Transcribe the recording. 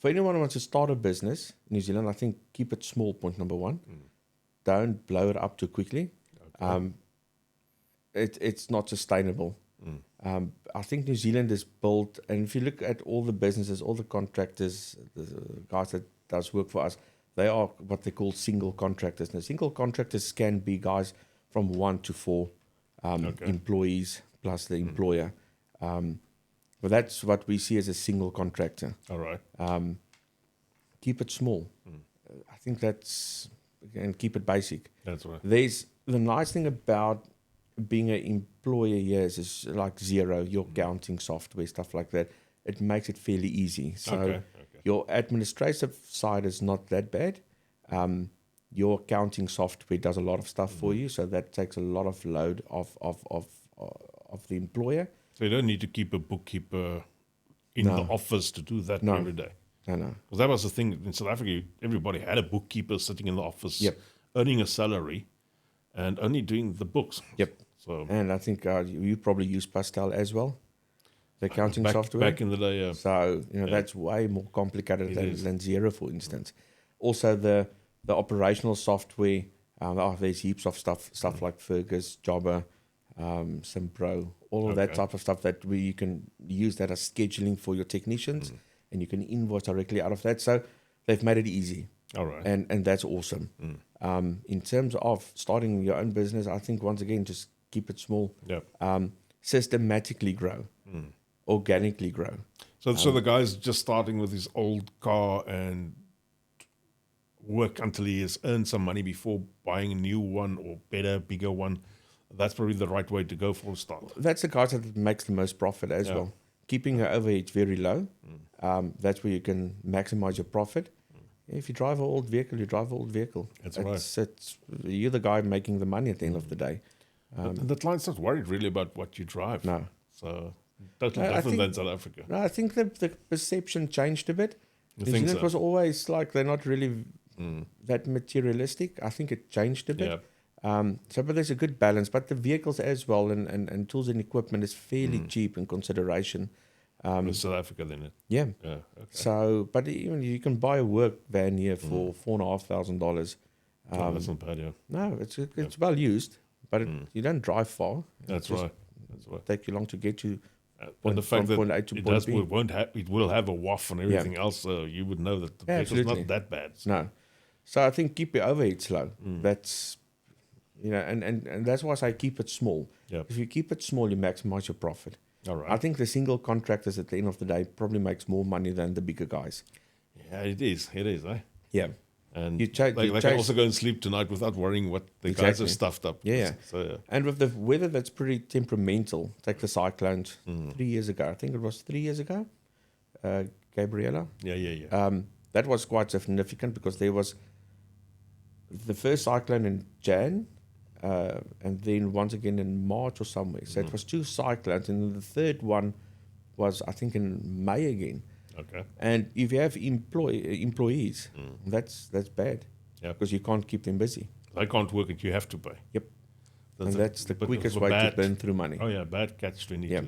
for anyone who wants to start a business in New Zealand, I think keep it small, point number one. Don't blow it up too quickly. Okay. It's not sustainable. I think New Zealand is built, and if you look at all the businesses, all the contractors, the guys that does work for us, they are what they call single contractors. Now, single contractors can be guys from 1 to 4 employees plus the employer. But that's what we see as a single contractor. All right. Keep it small. I think that's, and keep it basic. That's right. There's the nice thing about being an employer here is like Xero, your accounting software, stuff like that. It makes it fairly easy. So your administrative side is not that bad. Your accounting software does a lot of stuff for you, so that takes a lot of load off the employer. So you don't need to keep a bookkeeper in the office to do that every day. No. Because that was the thing in South Africa. Everybody had a bookkeeper sitting in the office, earning a salary, and only doing the books. Yep. So, and I think you probably use Pastel as well, the accounting software. Back in the day, yeah. So that's way more complicated than Xero, for instance. Also, the operational software. There's heaps of stuff like Fergus, Jobber, Simpro, all of that type of stuff that you can use that as scheduling for your technicians, and you can invoice directly out of that. So they've made it easy. All right. And that's awesome. In terms of starting your own business, I think once again, just keep it small. Systematically grow, organically grow. So the guy's just starting with his old car and work until he has earned some money before buying a new one or better, bigger one. That's probably the right way to go for a start. That's the guy that makes the most profit as well. Keeping your overhead very low. That's where you can maximize your profit. If you drive an old vehicle, you drive an old vehicle. That's right. You're the guy making the money at the end of the day. And the client's not worried really about what you drive. No. So totally different than South Africa. No, I think the perception changed a bit. New Zealand was always like they're not really that materialistic. I think it changed a bit. But there's a good balance. But the vehicles as well and tools and equipment is fairly cheap in consideration. In South Africa, then? Yeah. Okay. So, but even you can buy a work van here for $4,500. That's not bad, yeah. No, it's well used, but you don't drive far. That's right. Take you long to get to and the fact that point A to point B. It will have a WAF and everything else, so you would know that the vehicle's not that bad. So. No. So I think keep your overheads low. That's, and that's why I say keep it small. Yep. If you keep it small, you maximize your profit. All right. I think the single contractors at the end of the day probably makes more money than the bigger guys. Yeah, it is, eh? Yeah. And they can also go and sleep tonight without worrying what the guys have stuffed up. Yeah. And with the weather that's pretty temperamental, take the cyclones 3 years ago. I think it was 3 years ago, Gabriella. Yeah. That was quite significant because there was the first cyclone in Jan, and then once again in March or somewhere. So it was 2 cyclones, and then the third one was, I think, in May again. Okay. And if you have employees, that's bad. Yeah. Because you can't keep them busy. They can't work it, you have to pay. Yep. That's the quickest way to burn through money. Oh, yeah, bad catch-22. Yep.